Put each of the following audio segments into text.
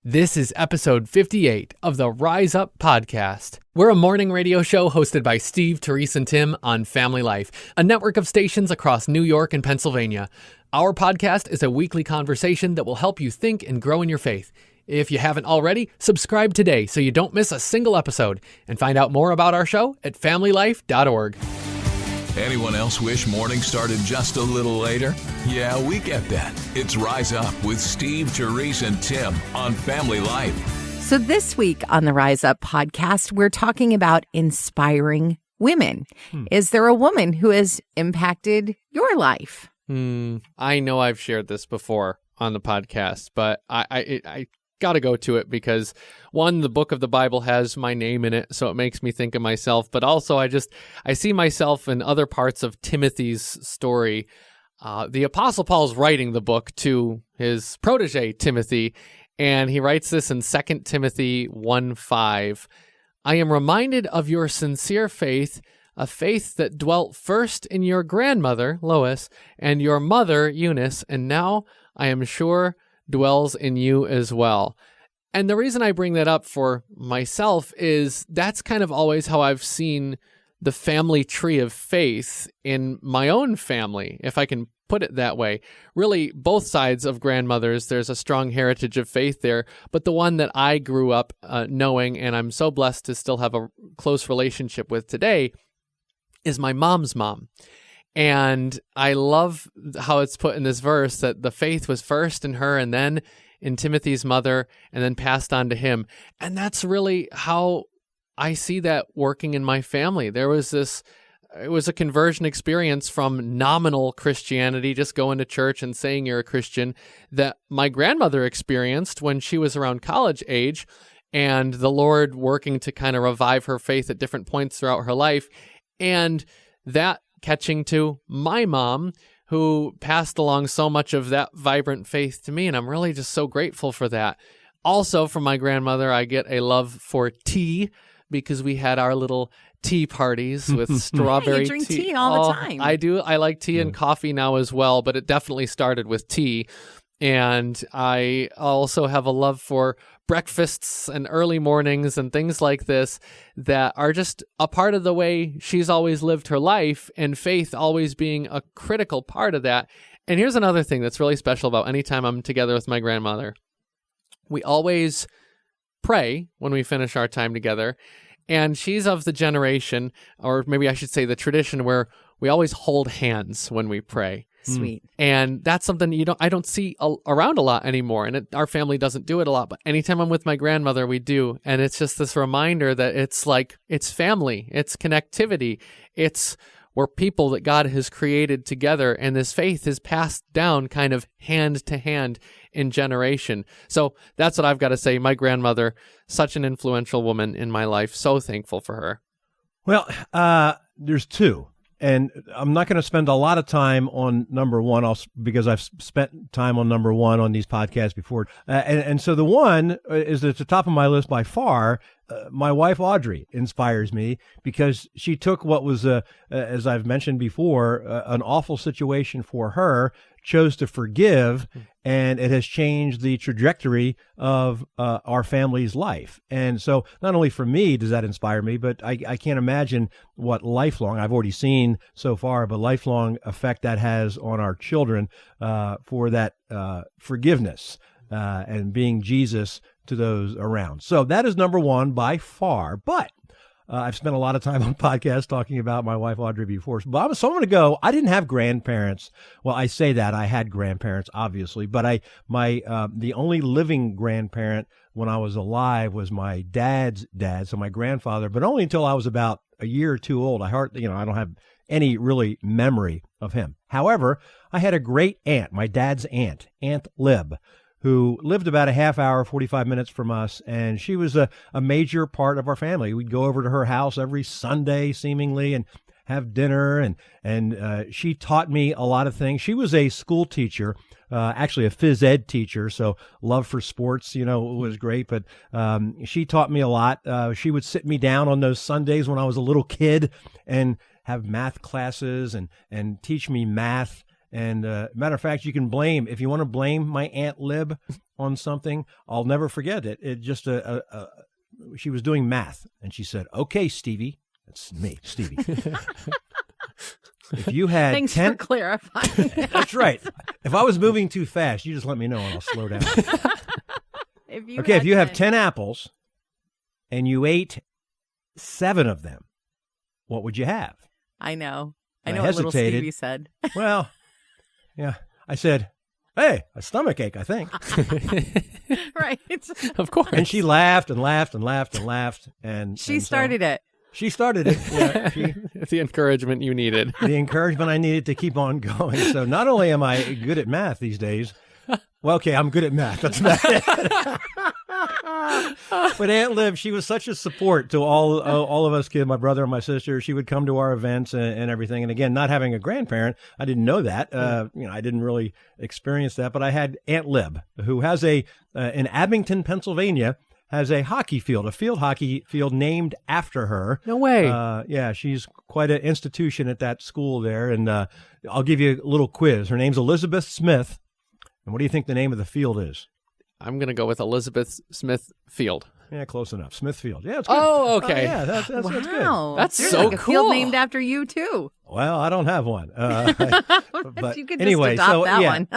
This is episode 58 of the Rise Up podcast. We're a morning radio show hosted by Steve, Terese, and Tim on Family Life, a network of stations across New York and Pennsylvania. Our podcast is a weekly conversation that will help you think and grow in your faith. If you haven't already, subscribe today so you don't miss a single episode, and find out more about our show at familylife.org. Anyone else wish morning started just a little later? Yeah, we get that. It's Rise Up with Steve, Terese, and Tim on Family Life. So this week on the Rise Up podcast, we're talking about inspiring women. Is there a woman who has impacted your life? I know I've shared this before on the podcast, but I got to go to it because, one, the book of the Bible has my name in it, so it makes me think of myself. But also, I see myself in other parts of Timothy's story. The Apostle Paul's writing the book to his protege, Timothy, and he writes this in 2 Timothy 1:5. I am reminded of your sincere faith, a faith that dwelt first in your grandmother, Lois, and your mother, Eunice, and now, I am sure, dwells in you as well. And the reason I bring that up for myself is that's kind of always how I've seen the family tree of faith in my own family, if I can put it that way. Really, both sides of grandmothers, there's a strong heritage of faith there, but the one that I grew up knowing, and I'm so blessed to still have a close relationship with today, is my mom's mom. And I love how it's put in this verse that the faith was first in her and then in Timothy's mother and then passed on to him. And that's really how I see that working in my family. It was a conversion experience from nominal Christianity, just going to church and saying you're a Christian, that my grandmother experienced when she was around college age, and the Lord working to kind of revive her faith at different points throughout her life. And that catching to my mom, who passed along so much of that vibrant faith to me, and I'm really just so grateful for that. Also, from my grandmother, I get a love for tea, because we had our little tea parties with strawberry you drink tea all the time. I do. I like tea and coffee now as well, but it definitely started with tea. And I also have a love for breakfasts and early mornings and things like this that are just a part of the way she's always lived her life, and faith always being a critical part of that. And here's another thing that's really special about any time I'm together with my grandmother. We always pray when we finish our time together. And she's of the generation, or maybe I should say the tradition, where we always hold hands when we pray. Sweet. And that's something I don't see around a lot anymore, and our family doesn't do it a lot, but anytime I'm with my grandmother, we do. And it's just this reminder that it's like, it's family, it's connectivity, we're people that God has created together, and this faith is passed down kind of hand to hand in generation. So that's what I've got to say. My grandmother, such an influential woman in my life, so thankful for her. Well, there's two. And I'm not going to spend a lot of time on number one, because I've spent time on number one on these podcasts before. And so the one is at the top of my list by far. My wife, Audrey, inspires me because she took what was, as I've mentioned before, an awful situation for her, chose to forgive, and it has changed the trajectory of our family's life. And so not only for me does that inspire me, but I can't imagine what lifelong, I've already seen so far, but lifelong effect that has on our children for that forgiveness and being Jesus to those around. So that is number one by far. But I've spent a lot of time on podcasts talking about my wife, Audrey, before. So I'm going to go. I didn't have grandparents. Well, I say that I had grandparents, obviously, but the only living grandparent when I was alive was my dad's dad, so my grandfather, but only until I was about a year or two old. I don't have any really memory of him. However, I had a great aunt, my dad's aunt, Aunt Lib, who lived about a half hour, 45 minutes from us, and she was a major part of our family. We'd go over to her house every Sunday, seemingly, and have dinner, and she taught me a lot of things. She was a school teacher, actually a phys ed teacher, so love for sports, was great, but she taught me a lot. She would sit me down on those Sundays when I was a little kid and have math classes and teach me math. And matter of fact, if you want to blame my Aunt Lib on something. I'll never forget it. It just she was doing math, and she said, "Okay, Stevie." That's me, Stevie. If you had Thanks 10, for clarifying. that's right. If I was moving too fast, you just let me know and I'll slow down. If you have 10 apples and you ate 7 of them, what would you have? I know. I know what little hesitated. Stevie said. Well, yeah. I said, "Hey, a stomach ache, I think." Right. Of course. And she laughed and laughed and laughed and laughed. And She started it. She started it. Yeah, The encouragement you needed. the encouragement I needed to keep on going. So not only am I good at math these days, well, okay, I'm good at math. That's about it. But Aunt Liv, she was such a support to all of us kids, my brother and my sister. She would come to our events and everything. And again, not having a grandparent, I didn't know that. I didn't really experience that. But I had Aunt Lib, who has in Abington, Pennsylvania, has a hockey field, a field hockey field named after her. No way. Yeah, she's quite an institution at that school there. And I'll give you a little quiz. Her name's Elizabeth Smith. And what do you think the name of the field is? I'm going to go with Elizabeth Smith Field. Yeah, close enough. Smithfield. Yeah, it's good. Oh, okay. Yeah, that's good. Wow. That's There's so like a field cool. named after you, too. Well, I don't have one. But You could anyway, just adopt that one.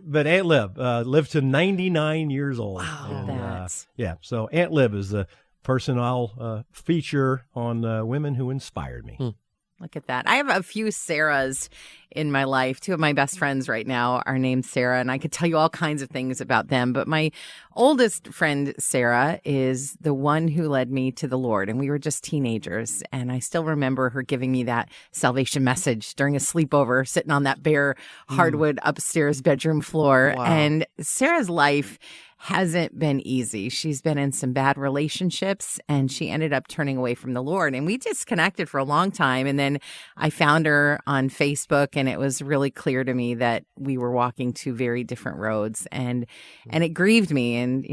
but Aunt Lib lived to 99 years old. Wow, And, that's... yeah, so Aunt Lib is the person I'll feature on women who inspired me. Look at that. I have a few Sarahs in my life. 2 of my best friends right now are named Sarah, and I could tell you all kinds of things about them. But my oldest friend, Sarah, is the one who led me to the Lord, and we were just teenagers. And I still remember her giving me that salvation message during a sleepover, sitting on that bare hardwood upstairs bedroom floor. Wow. And Sarah's life hasn't been easy. She's been in some bad relationships, and she ended up turning away from the Lord. And we disconnected for a long time. And then I found her on Facebook, and it was really clear to me that we were walking 2 very different roads. And it grieved me, and,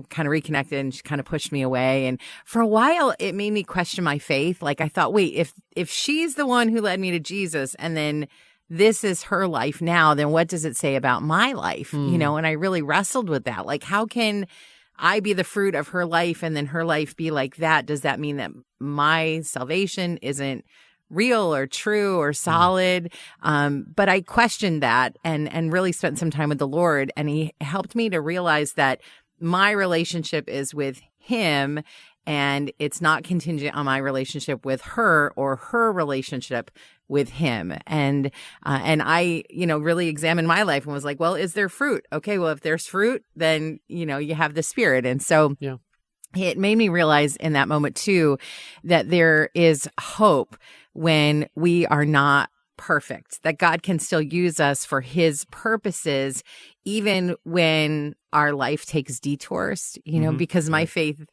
kind of reconnected, and she kind of pushed me away. And for a while, it made me question my faith. Like, I thought, wait, if she's the one who led me to Jesus, and then this is her life now, then what does it say about my life? And I really wrestled with that. Like, how can I be the fruit of her life and then her life be like that? Does that mean that my salvation isn't real or true or solid? But I questioned that and really spent some time with the Lord, and he helped me to realize that my relationship is with him, and it's not contingent on my relationship with her or her relationship with him. And I, really examined my life and was like, well, is there fruit? Okay, well, if there's fruit, then, you have the Spirit. And so it made me realize in that moment too, that there is hope when we are not perfect, that God can still use us for his purposes, even when our life takes detours, because my faith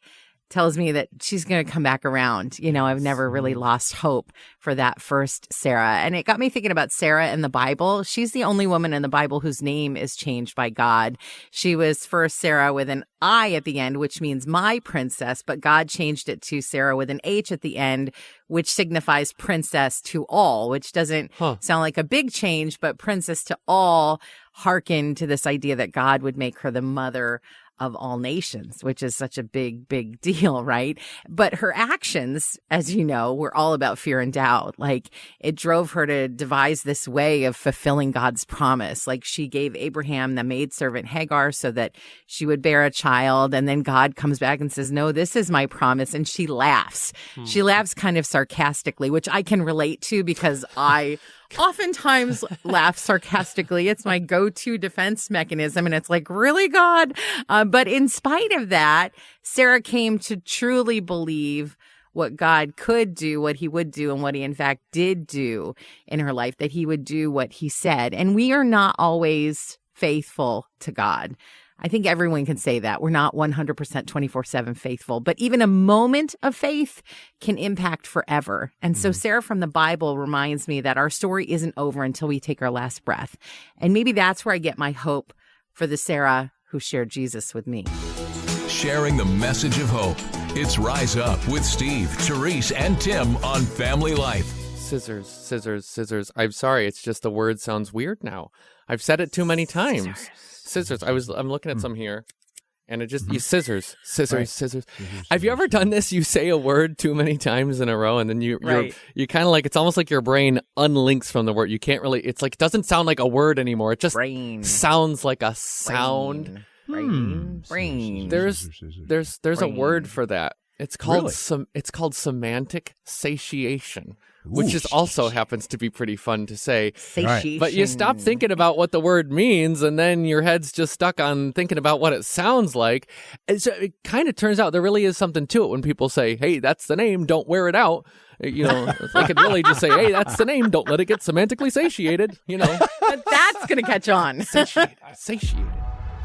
tells me that she's going to come back around. I've never really lost hope for that first Sarah. And it got me thinking about Sarah in the Bible. She's the only woman in the Bible whose name is changed by God. She was first Sarah with an I at the end, which means my princess, but God changed it to Sarah with an H at the end, which signifies princess to all, which doesn't sound like a big change, but princess to all hearken to this idea that God would make her the mother of all nations, which is such a big, big deal, right? But her actions, as you know, were all about fear and doubt. Like, it drove her to devise this way of fulfilling God's promise. Like, she gave Abraham the maidservant Hagar so that she would bear a child. And then God comes back and says, no, this is my promise. And she laughs. She laughs kind of sarcastically, which I can relate to because I oftentimes laugh sarcastically. It's my go-to defense mechanism. And it's like, really, God? But in spite of that, Sarah came to truly believe what God could do, what he would do, and what he in fact did do in her life, that he would do what he said. And we are not always faithful to God. I think everyone can say that. We're not 100% 24/7 faithful, but even a moment of faith can impact forever. And so Sarah from the Bible reminds me that our story isn't over until we take our last breath. And maybe that's where I get my hope for the Sarah who shared Jesus with me. Sharing the message of hope. It's Rise Up with Steve, Terese, and Tim on Family Life. Scissors, scissors, scissors. I'm sorry, it's just the word sounds weird now. I've said it too many times. Scissors. I'm looking at some here. And it just, you scissors. Have you ever done this? You say a word too many times in a row, and then you kind of like, it's almost like your brain unlinks from the word. You can't really, it's like, it doesn't sound like a word anymore. It just sounds like a sound. Brain. There's a word for that. It's called it's called semantic satiation. Which just also happens to be pretty fun to say. Satiation. But you stop thinking about what the word means, and then your head's just stuck on thinking about what it sounds like. And so it kind of turns out there really is something to it when people say, hey, that's the name, don't wear it out. You know, they could really just say, hey, that's the name, don't let it get semantically satiated, you know. But that's going to catch on. Satiated.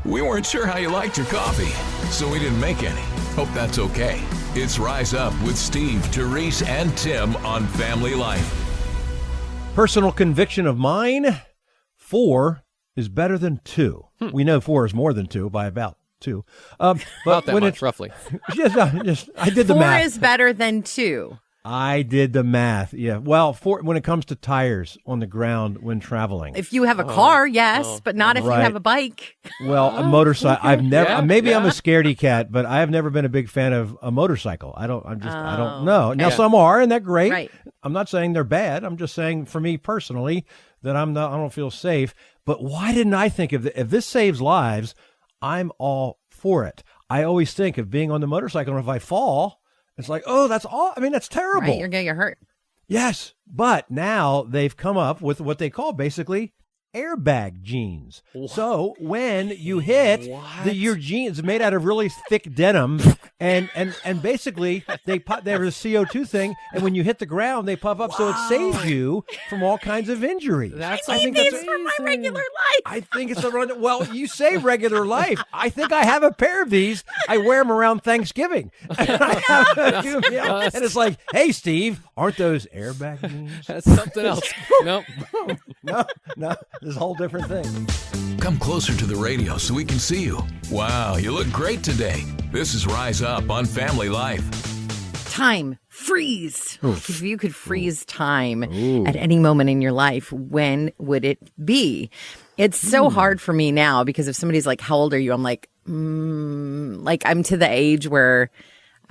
We weren't sure how you liked your coffee, so we didn't make any. Hope that's okay. It's Rise Up with Steve, Terese, and Tim on Family Life. Personal conviction of mine, 4 is better than 2. We know 4 is more than 2 by about 2. But about that when much, roughly. I did the math. 4 is better than 2. I did the math. Yeah. Well, when it comes to tires on the ground when traveling. If you have a car, yes, but not if you have a bike. Well, a motorcycle. I've never. I'm a scaredy cat, but I have never been a big fan of a motorcycle. I don't know. Now some are, and they're great. Right. I'm not saying they're bad. I'm just saying for me personally that I don't feel safe. But why didn't I think of if this saves lives, I'm all for it. I always think of being on the motorcycle, and if I fall, it's like, oh, that's all. I mean, that's terrible. Right, you're going to get hurt. Yes, but now they've come up with what they call basically airbag jeans. So when you hit your jeans made out of really thick denim, and basically there's a CO2 thing, and when you hit the ground they puff up, so it saves you from all kinds of injuries. I think these for my regular life. I think it's well, you say regular life. I think I have a pair of these. I wear them around Thanksgiving, and it's like, hey, Steve, aren't those airbag jeans? That's something else. Nope. No. This whole different thing. Come closer to the radio so we can see you. Wow, you look great today. This is Rise Up on Family Life. Time. Freeze. If you could freeze time at any moment in your life, when would it be? It's so hard for me now because if somebody's like, how old are you? I'm like I'm to the age where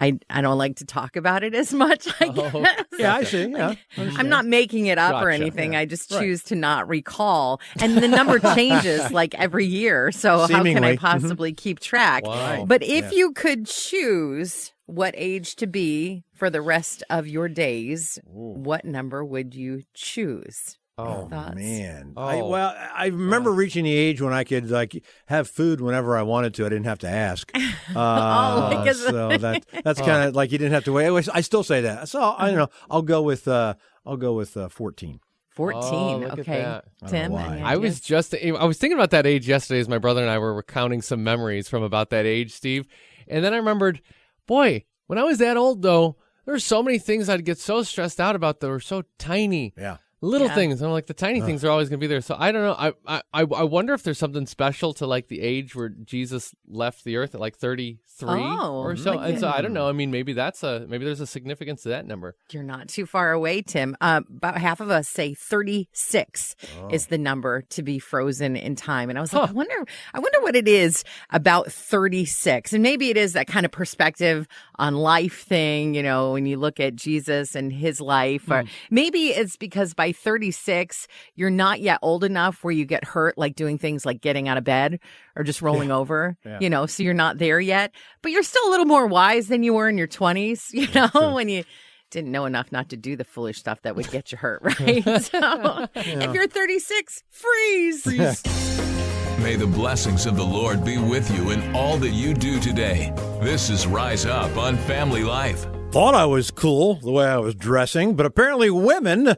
I don't like to talk about it as much, I guess. Yeah, I see. Yeah, I'm not making it up or anything. Yeah. I just choose to not recall. And the number changes like every year. So Seemingly. How can I possibly keep track? Wow. But if you could choose what age to be for the rest of your days, what number would you choose? Oh, Thoughts? man. Oh. I remember reaching the age when I could have food whenever I wanted to. I didn't have to ask. So that's kind of like you didn't have to wait. I still say that. So I don't know. I'll go with 14. 14. Look at Okay. that. Tim, why. any I was ideas? I was thinking about that age yesterday as my brother and I were recounting some memories from about that age, Steve. And then I remembered, boy, when I was that old, though, there were so many things I'd get so stressed out about that were so tiny. Yeah. Little things. I'm like, the tiny things are always going to be there. So I don't know. I wonder if there's something special to like the age where Jesus left the earth at like 33 or so. And so I don't know. I mean, maybe there's a significance to that number. You're not too far away, Tim. About half of us say 36 is the number to be frozen in time. And I was like, I wonder what it is about 36. And maybe it is that kind of perspective on life thing, you know, when you look at Jesus and his life. Or maybe it's because by 36, you're not yet old enough where you get hurt, like doing things like getting out of bed or just rolling over, you know, so you're not there yet. But you're still a little more wise than you were in your 20s, you know, when you didn't know enough not to do the foolish stuff that would get you hurt, right? So if you're 36, freeze. May the blessings of the Lord be with you in all that you do today. This is Rise Up on Family Life. Thought I was cool the way I was dressing, but apparently women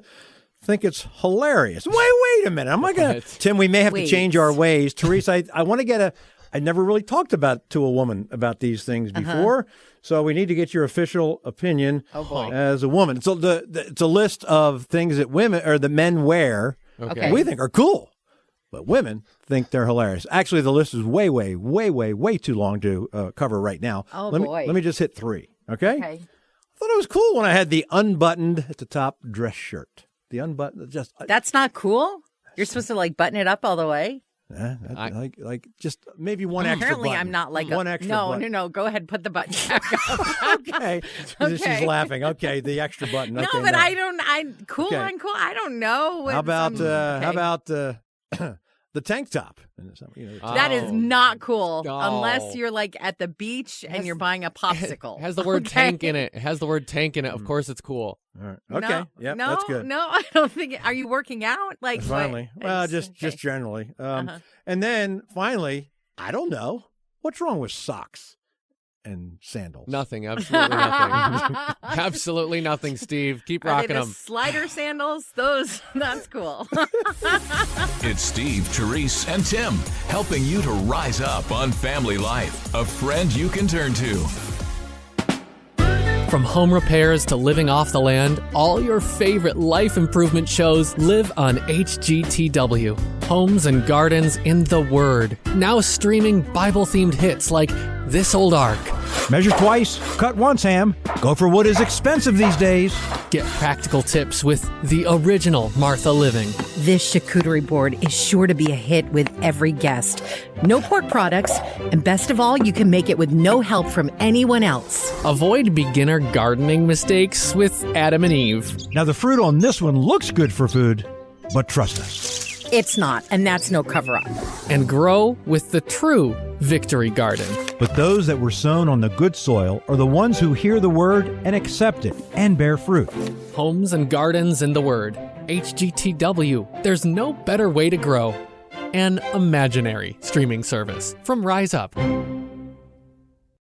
think it's hilarious. Wait a minute. I'm not going to... Tim, we may have to change our ways. Terese, I want to get I never really talked to a woman about these things before, so we need to get your official opinion as a woman. So it's a list of things that the men wear we think are cool, but women think they're hilarious. Actually, the list is way too long to cover right now. Let me just hit 3, okay? I thought it was cool when I had the unbuttoned at the top dress shirt. The unbuttoned, That's not cool? You're supposed to like button it up all the way? Like just maybe one extra Apparently, button. I'm not like one extra No, button. no. Go ahead, put the button back up. Okay. Okay. She's laughing. Okay, the extra button. No, Okay, but I don't. Cool Okay. on cool. I don't know. How about Okay. how about the tank top? That is Oh. not cool No. unless you're like at the beach and you're buying a popsicle. It has the word Okay? tank in it. It has the word tank in it. Of course, it's cool. All right. Okay. No, Yep, that's good. No, I don't think. Are you working out? Like what? Finally. Well, It's- just generally. Uh-huh. And then finally, I don't know. What's wrong with socks and sandals? Nothing. Absolutely nothing. Absolutely nothing, Steve. Keep Are they rocking the them. slider sandals? That's cool. It's Steve, Terese, and Tim helping you to rise up on Family Life, a friend you can turn to. From home repairs to living off the land, all your favorite life improvement shows live on HGTW. Homes and Gardens in the Word. Now streaming Bible-themed hits like This Old Ark. Measure twice, cut once, Ham. Gopher wood is expensive these days. Get practical tips with the original Martha Living. This charcuterie board is sure to be a hit with every guest. No pork products, and best of all, you can make it with no help from anyone else. Avoid beginner gardening mistakes with Adam and Eve. Now, the fruit on this one looks good for food, but trust us. It's not, and that's no cover-up. And grow with the true Victory Garden. But those that were sown on the good soil are the ones who hear the word and accept it and bear fruit. Homes and Gardens in the Word. HGTW. There's no better way to grow. An imaginary streaming service from Rise Up.